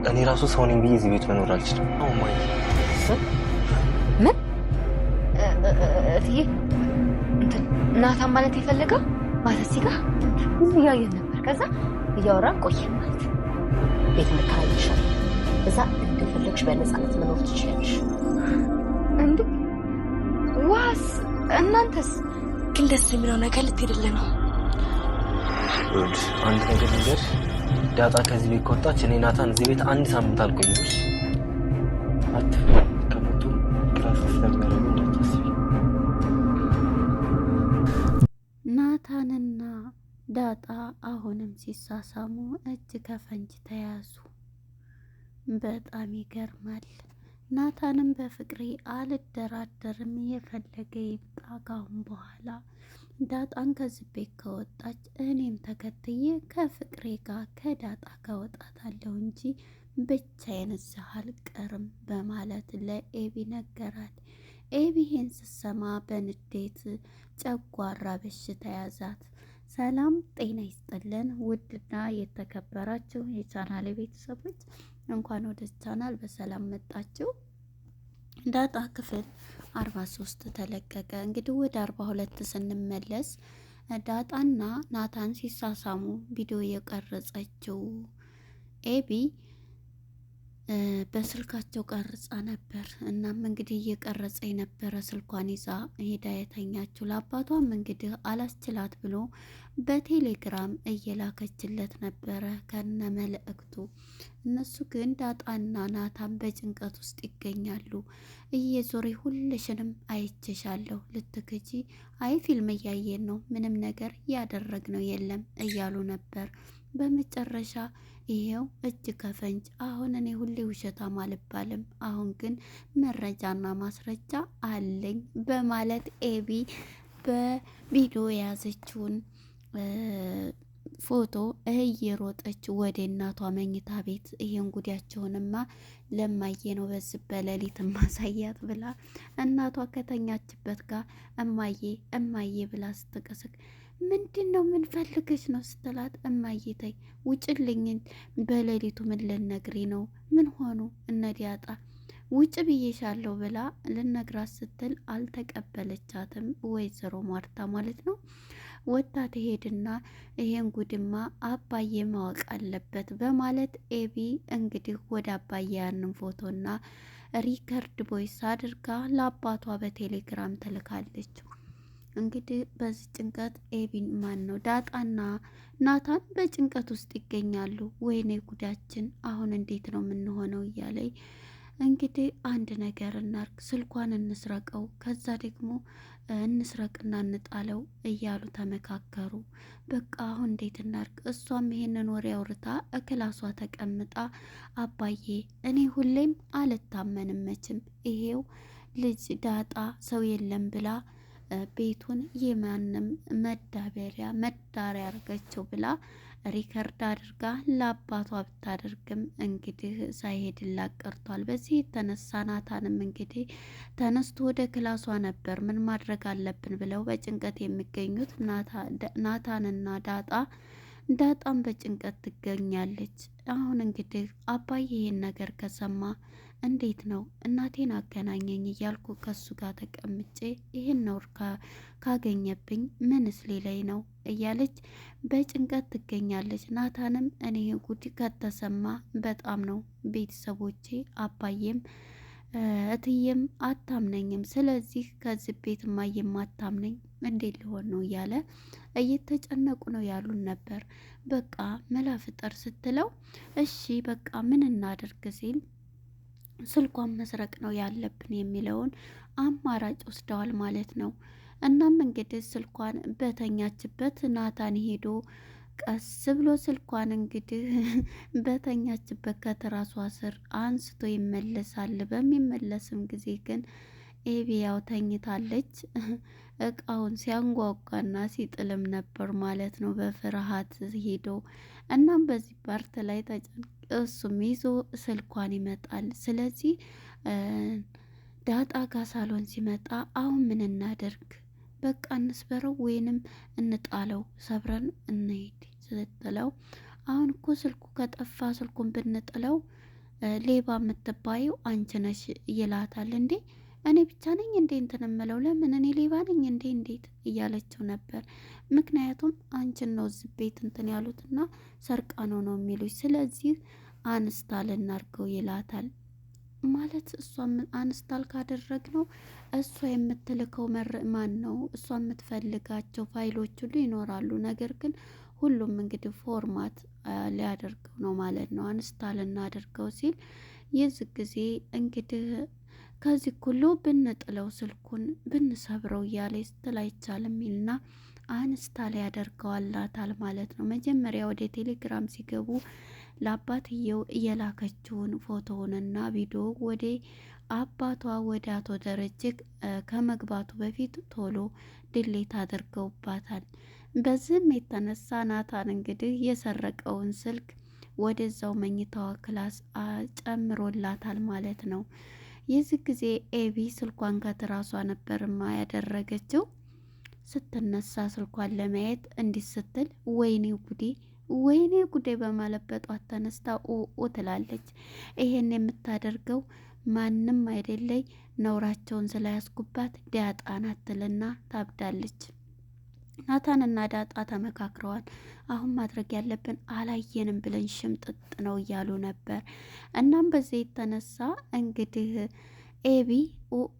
እኔ ራሱ ሰው ነኝ ብዬ እዚህ ቤት መኖር አልችልም። ማይ ምን እትዬ እንትን ናታን ማለት የፈለገው ማለት ሲጋ እዚህ እያየን ነበር። ከዛ እያወራን ቆየን ማለት ቤት እንከራይልሻል፣ እዛ እንደፈለግሽ በነፃነት መኖር ትችላለሽ። እንዴ ዋስ እናንተስ? ግን ደስ የሚለው ነገር ልትሄድልህ ነው። አንድ ነገር ነገር ዳጣ ከዚህ ቤት ከወጣች እኔ ናታን እዚህ ቤት አንድ ሳምንት አልቆይም። ከመጡ ክላስ ስለሚያደርጉ እንዳታስቢ። ናታንና ዳጣ አሁንም ሲሳሳሙ እጅ ከፈንጅ ተያዙ። በጣም ይገርማል። ናታንም በፍቅሬ አልደራደርም፣ የፈለገ ይምጣ፣ ካሁን በኋላ ዳጣን ከዚህ ቤት ከወጣች እኔም ተከትዬ ከፍቅሬ ጋር ከዳጣ ከወጣታለሁ እንጂ ብቻዬን እዚህ አልቀርም በማለት ለኤቢ ነገራት። ኤቢ ይሄን ስትሰማ በንዴት ጨጓራ በሽታ ያዛት። ሰላም ጤና ይስጥልን ውድና የተከበራችሁ የቻናል ቤተሰቦች እንኳን ወደ ቻናል በሰላም መጣችሁ። ዳጣ ክፍል 43 ተለቀቀ። እንግዲህ ወደ 42 ስንመለስ ዳጣና ናታን ሲሳሳሙ ቪዲዮ የቀረጸችው ኤቢ በስልካቸው ቀርጻ ነበር። እናም እንግዲህ እየቀረጸ የነበረ ስልኳን ይዛ ሄዳ የተኛችው ለአባቷም እንግዲህ አላስችላት ብሎ በቴሌግራም እየላከችለት ነበረ ከነ መልእክቱ። እነሱ ግን ዳጣና ናታን በጭንቀት ውስጥ ይገኛሉ። እየዞሬ ሁልሽንም አይቼሻለሁ ልትክጂ፣ አይ ፊልም እያየን ነው፣ ምንም ነገር ያደረግነው የለም እያሉ ነበር። በመጨረሻ ይሄው እጅ ከፈንጅ። አሁን እኔ ሁሌ ውሸታም አልባልም፣ አሁን ግን መረጃና ማስረጃ አለኝ በማለት ኤቢ በቪዲዮ የያዘችውን ፎቶ እየሮጠች ወደ እናቷ መኝታ ቤት ይሄን ጉዳያቸውንማ ለማየ ነው በዚህ በሌሊት ማሳያት ብላ እናቷ ከተኛችበት ጋር እማዬ እማዬ ብላ ስትቀስቅ ምንድን ነው ምን ፈልገሽ ነው ስትላት፣ እማዬ ተይ ውጭልኝ፣ በሌሊቱ ምን ልነግሪ ነው? ምን ሆኑ እነ ዳጣ ውጭ ብዬሻለሁ ብላ ልነግራት ስትል አልተቀበለቻትም። ወይዘሮ ማርታ ማለት ነው። ወጣ ትሄድና ይሄን ጉድማ አባዬ ማወቅ አለበት በማለት ኤቢ እንግዲህ ወደ አባዬ ያንን ፎቶና ሪከርድ ቦይስ አድርጋ ለአባቷ በቴሌግራም ትልካለች። እንግዲህ በዚህ ጭንቀት ኤቢን ማን ነው ዳጣና ናታን በጭንቀት ውስጥ ይገኛሉ። ወይኔ ጉዳችን አሁን እንዴት ነው የምንሆነው እያለኝ እንግዲህ አንድ ነገር እናርግ፣ ስልኳን እንስረቀው፣ ከዛ ደግሞ እንስረቅና እንጣለው እያሉ ተመካከሩ። በቃ አሁን እንዴት እናርግ? እሷም ይሄንን ወሬ አውርታ እክላሷ ተቀምጣ አባዬ እኔ ሁሌም አልታመንም መችም፣ ይሄው ልጅ ዳጣ ሰው የለም ብላ ቤቱን የማንም መዳበሪያ መዳሪያ አርገችው ብላ ሪከርድ አድርጋ ለአባቷ ብታደርግም እንግዲህ ሳይሄድላት ቀርቷል። በዚህ የተነሳ ናታንም እንግዲህ ተነስቶ ወደ ክላሷ ነበር። ምን ማድረግ አለብን ብለው በጭንቀት የሚገኙት ናታንና ዳጣም በጭንቀት ትገኛለች። አሁን እንግዲህ አባዬ ይሄን ነገር ከሰማ እንዴት ነው እናቴን አገናኘኝ እያልኩ ከሱ ጋር ተቀምጬ ይህን ነውር ካገኘብኝ ምንስ ሌላይ ነው እያለች በጭንቀት ትገኛለች። ናታንም እኔ ጉድ ከተሰማ በጣም ነው ቤተሰቦቼ አባዬም እትዬም አታምነኝም፣ ስለዚህ ከዚህ ቤት ማየም አታምነኝ እንዴት ሊሆን ነው እያለ እየተጨነቁ ነው ያሉን ነበር። በቃ መላፍጠር ስትለው እሺ በቃ ምን እናደርግ ሲል ስልኳን መስረቅ ነው ያለብን የሚለውን አማራጭ ወስደዋል ማለት ነው። እናም እንግዲህ ስልኳን በተኛችበት ናታን ሄዶ ቀስ ብሎ ስልኳን እንግዲህ በተኛችበት ከትራሷ ስር አንስቶ ይመለሳል። በሚመለስም ጊዜ ግን ኤቢያው ተኝታለች። እቃውን ሲያንጓጓና ሲጥልም ነበር ማለት ነው በፍርሃት ሄዶ። እናም በዚህ ፓርት ላይ እሱም ይዞ ስልኳን ይመጣል። ስለዚህ ዳጣ ጋ ሳሎን ሲመጣ አሁን ምን እናደርግ? በቃ እንስበረው ወይንም እንጣለው፣ ሰብረን እንሄድ ስትለው አሁን እኮ ስልኩ ከጠፋ ስልኩን ብንጥለው ሌባ የምትባየው አንቺ ነሽ ይላታል። እንዴ እኔ ብቻ ነኝ እንዴ እንትን እምለው? ለምን እኔ ሌባ ነኝ እንዴ? እንዴት እያለችው ነበር። ምክንያቱም አንቺን ነው እዚህ ቤት እንትን ያሉትና ሰርቃ ነው የሚሉኝ። ስለዚህ አንስታል እናርገው ይላታል። ማለት እሷ አንስታል ካደረግነው እሷ የምትልከው ማን ነው እሷ የምትፈልጋቸው ፋይሎች ሁሉ ይኖራሉ። ነገር ግን ሁሉም እንግዲህ ፎርማት ሊያደርገው ነው ማለት ነው። አንስታል እናደርገው ሲል የዚህ ጊዜ እንግዲህ ከዚህ ሁሉ ብንጥለው ስልኩን ብንሰብረው እያለ ስትል አይቻልም ይልና አንስታል ያደርገዋላታል ማለት ነው። መጀመሪያ ወደ ቴሌግራም ሲገቡ ለአባትየው እየላከችውን ፎቶውንና ቪዲዮ ወደ አባቷ ወደ አቶ ደረጀ ከመግባቱ በፊት ቶሎ ድሌት አድርገውባታል። በዚህም የተነሳ ናታን እንግዲህ የሰረቀውን ስልክ ወደዛው መኝታዋ ክላስ ጨምሮላታል ማለት ነው። የዚህ ጊዜ ኤቢ ስልኳን ከትራሷ ነበርማ ያደረገችው። ስትነሳ ስልኳን ለማየት እንዲህ ስትል ወይኔ ጉዴ በማለት በጧት ተነስታ ኦ ትላለች። ይሄን የምታደርገው ማንም አይደለይ ነውራቸውን ስላያስኩባት ዳጣ ናት ትልና ታብዳለች። ናታንና ዳጣ ተመካክረዋል። አሁን ማድረግ ያለብን አላየንም ብለን ሽምጥጥ ነው እያሉ ነበር። እናም በዚህ የተነሳ እንግዲህ ኤቢ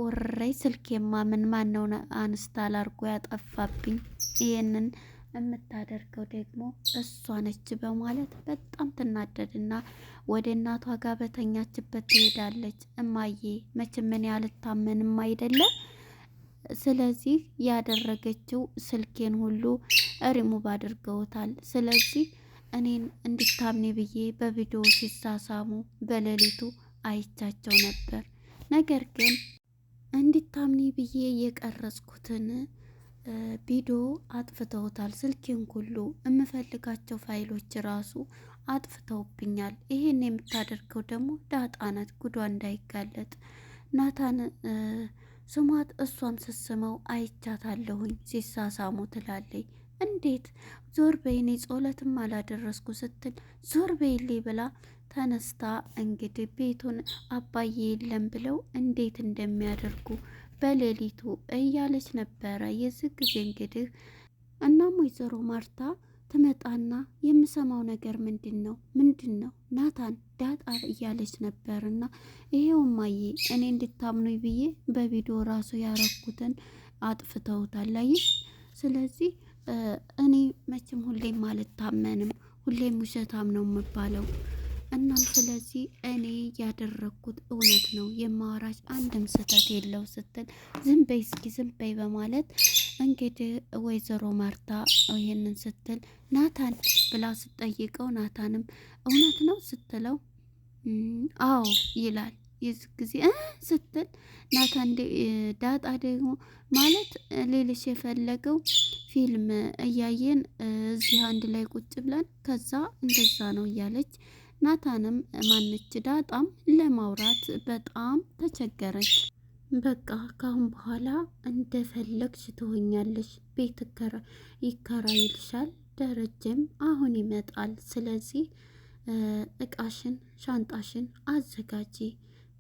ኦሬ ስልኬማ ማን ነው አንስታል አርጎ ያጠፋብኝ፣ ይሄንን የምታደርገው ደግሞ እሷ ነች በማለት በጣም ትናደድና ወደ እናቷ ጋር በተኛችበት ትሄዳለች። እማዬ መቼም ምን ያልታመንም አይደለም። ስለዚህ ያደረገችው ስልኬን ሁሉ ሪሙቭ አድርገውታል። ስለዚህ እኔን እንድታምኔ ብዬ በቪዲዮ ሲሳሳሙ በሌሊቱ አይቻቸው ነበር። ነገር ግን እንድታምኔ ብዬ የቀረጽኩትን ቪዲዮ አጥፍተውታል። ስልኬን ሁሉ የምፈልጋቸው ፋይሎች ራሱ አጥፍተውብኛል። ይሄን የምታደርገው ደግሞ ዳጣ ናት፣ ጉዷ እንዳይጋለጥ ናታን ስሟት እሷም ስስመው አይቻታለሁኝ ሲሳሳሙ ትላለች። እንዴት ዞር በይኔ ጸሎትም አላደረስኩ ስትል ዞር በይሌ ብላ ተነስታ እንግዲህ ቤቱን አባዬ የለም ብለው እንዴት እንደሚያደርጉ በሌሊቱ እያለች ነበረ። የዚህ ጊዜ እንግዲህ እናም ወይዘሮ ማርታ ትመጣና የምሰማው ነገር ምንድን ነው ናታን ዳጣ እያለች ነበርና ይሄው እማዬ እኔ እንድታምኑኝ ብዬ በቪዲዮ ራሱ ያረኩትን አጥፍተውታል አይሽ። ስለዚህ እኔ መቼም ሁሌም አልታመንም፣ ሁሌም ውሸታም ነው የምባለው። እናም ስለዚህ እኔ ያደረኩት እውነት ነው የማወራሽ አንድም ስህተት የለው ስትል ዝም በይ እስኪ ዝም በይ በማለት እንግዲህ ወይዘሮ ማርታ ይሄንን ስትል ናታን ብላ ስትጠይቀው ናታንም እውነት ነው ስትለው አዎ ይላል። የዚህ ጊዜ ስትል ናታን ዳጣ ደግሞ ማለት ሌልሽ የፈለገው ፊልም እያየን እዚህ አንድ ላይ ቁጭ ብለን ከዛ እንደዛ ነው እያለች ናታንም ማነች ዳጣም ለማውራት በጣም ተቸገረች። በቃ ካሁን በኋላ እንደፈለግሽ ትሆኛለሽ፣ ቤት ይከራይልሻል፣ ደረጀም አሁን ይመጣል። ስለዚህ እቃሽን ሻንጣሽን አዘጋጂ፣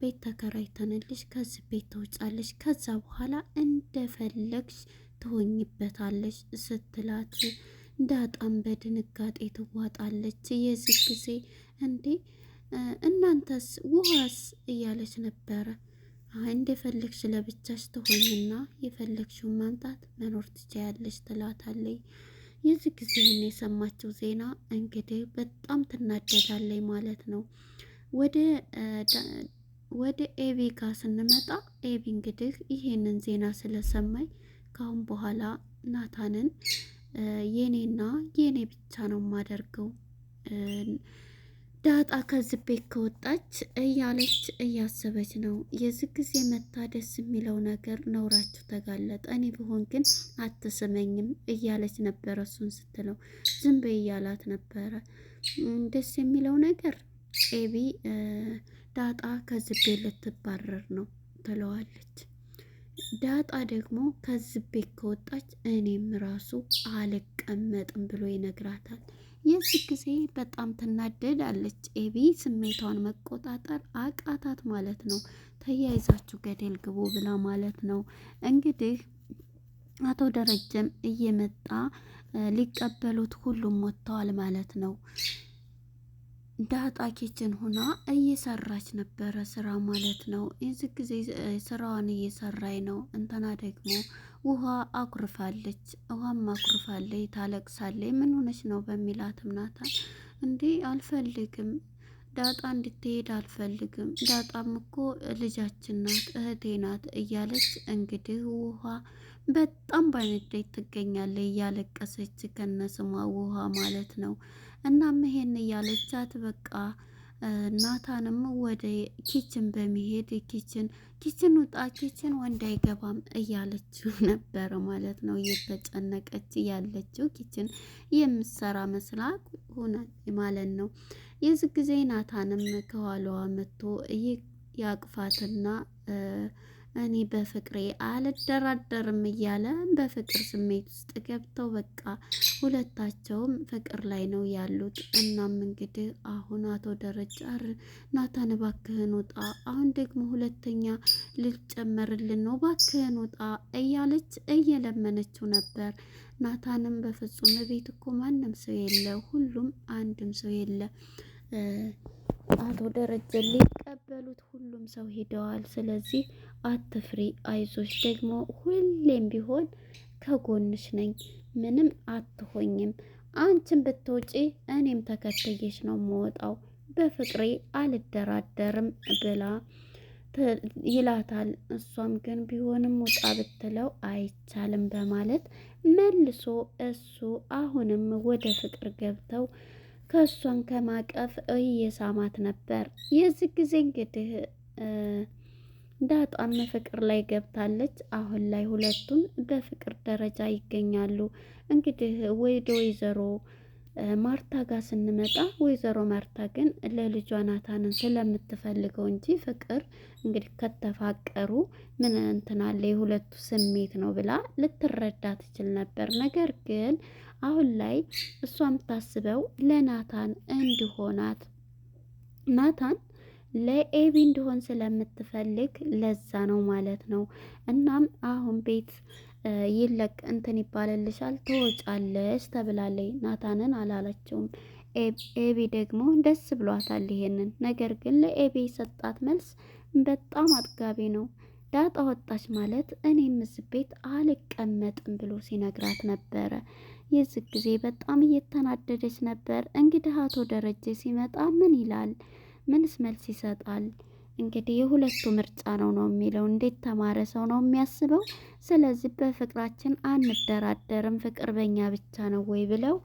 ቤት ተከራይተንልሽ ከዚህ ቤት ተውጫለሽ፣ ከዛ በኋላ እንደፈለግሽ ትሆኝበታለሽ ስትላት ዳጣም በድንጋጤ ትዋጣለች። የዚህ ጊዜ እንዴ እናንተስ ውሃስ እያለች ነበረ። እንደፈለግሽ ለብቻሽ ትሆኝና የፈለግሽውን ማምጣት መኖር ትችያለሽ ትላታለች። የዚህ ጊዜ የሰማችው ዜና እንግዲህ በጣም ትናደዳለች ማለት ነው። ወደ ኤቢ ጋር ስንመጣ ኤቢ እንግዲህ ይሄንን ዜና ስለሰማይ ካሁን በኋላ ናታንን የኔና የኔ ብቻ ነው የማደርገው፣ ዳጣ ከዚህ ቤት ከወጣች እያለች እያሰበች ነው። የዚህ ጊዜ መታ ደስ የሚለው ነገር ነውራችሁ ተጋለጠ፣ እኔ ብሆን ግን አትስመኝም እያለች ነበረ። እሱን ስትለው ዝም በይ እያላት ነበረ። ደስ የሚለው ነገር ኤቢ ዳጣ ከዚህ ቤት ልትባረር ነው ትለዋለች። ዳጣ ደግሞ ከዚህ ቤት ከወጣች እኔም ራሱ አልቀመጥም ብሎ ይነግራታል። የዚህ ጊዜ በጣም ትናደዳለች። ኤቢ ስሜቷን መቆጣጠር አቃታት ማለት ነው። ተያይዛችሁ ገደል ግቡ ብላ ማለት ነው። እንግዲህ አቶ ደረጀም እየመጣ ሊቀበሉት ሁሉም ወጥተዋል ማለት ነው። ዳጣ ኪችን ሆና እየሰራች ነበረ ስራ ማለት ነው። የዚህ ጊዜ ስራዋን እየሰራች ነው። እንትና ደግሞ ውሃ አኩርፋለች። ውሃም አኩርፋለች፣ ታለቅሳለች። ምን ሆነች ነው በሚላትም ናታን እንዴ አልፈልግም ዳጣ እንድትሄድ አልፈልግም። ዳጣም እኮ ልጃችን ናት፣ እህቴ ናት እያለች እንግዲህ ውሃ በጣም በንዴት ትገኛለች፣ እያለቀሰች ከነስሟ ውሃ ማለት ነው። እናም ይሄን እያለቻት በቃ ናታንም ወደ ኪችን በመሄድ ኪችን ውጣ፣ ኪችን ወንድ አይገባም እያለችው ነበረ ማለት ነው። እየተጨነቀች ያለችው ኪችን የምትሰራ መስላ ሆነ ማለት ነው። የዚህ ጊዜ ናታንም ከኋላዋ መጥቶ ያቅፋትና እኔ በፍቅሬ አልደራደርም እያለ በፍቅር ስሜት ውስጥ ገብተው በቃ ሁለታቸውም ፍቅር ላይ ነው ያሉት። እናም እንግዲህ አሁን አቶ ደረጃ ናታን እባክህን ውጣ፣ አሁን ደግሞ ሁለተኛ ልጨመርልን ነው፣ እባክህን ውጣ እያለች እየለመነችው ነበር። ናታንም በፍጹም ቤት እኮ ማንም ሰው የለ፣ ሁሉም አንድም ሰው የለ፣ አቶ ደረጀ ሊቀበሉት ሁሉም ሰው ሄደዋል። ስለዚህ አትፍሪ፣ አይዞሽ፣ ደግሞ ሁሌም ቢሆን ከጎንሽ ነኝ፣ ምንም አትሆኝም። አንቺን ብትወጪ እኔም ተከትዬሽ ነው የምወጣው፣ በፍቅሬ አልደራደርም ብላ ይላታል። እሷም ግን ቢሆንም ውጣ ብትለው አይቻልም በማለት መልሶ እሱ አሁንም ወደ ፍቅር ገብተው ከእሷን ከማቀፍ እየሳማት ነበር። የዚህ ጊዜ እንግዲህ ዳጣም ፍቅር ላይ ገብታለች። አሁን ላይ ሁለቱም በፍቅር ደረጃ ይገኛሉ። እንግዲህ ወደ ወይዘሮ ማርታ ጋር ስንመጣ ወይዘሮ ማርታ ግን ለልጇ ናታንን ስለምትፈልገው እንጂ ፍቅር እንግዲህ ከተፋቀሩ ምን እንትን አለ የሁለቱ ስሜት ነው ብላ ልትረዳ ትችል ነበር። ነገር ግን አሁን ላይ እሷ የምታስበው ለናታን እንዲሆናት ናታን ለኤቢ እንዲሆን ስለምትፈልግ ለዛ ነው ማለት ነው። እናም አሁን ቤት ይለቅ እንትን ይባልልሻል ትወጫለሽ ተብላለች። ናታንን አላለችውም። ኤቢ ደግሞ ደስ ብሏታል ይሄንን ነገር። ግን ለኤቢ የሰጣት መልስ በጣም አጥጋቢ ነው። ዳጣ ወጣች ማለት እኔም እዚህ ቤት አልቀመጥም ብሎ ሲነግራት ነበረ። የዚህ ጊዜ በጣም እየተናደደች ነበር። እንግዲህ አቶ ደረጀ ሲመጣ ምን ይላል? ምንስ መልስ ይሰጣል? እንግዲህ የሁለቱ ምርጫ ነው የሚለው። እንዴት ተማረ ሰው ነው የሚያስበው። ስለዚህ በፍቅራችን አንደራደርም፣ ፍቅር በኛ ብቻ ነው ወይ ብለው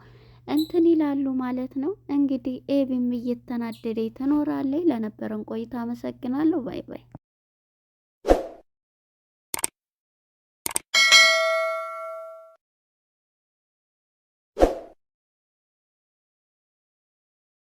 እንትን ይላሉ ማለት ነው። እንግዲህ ኤቢም እየተናደደ ትኖራለች። ለነበረን ቆይታ አመሰግናለሁ። ባይ ባይ።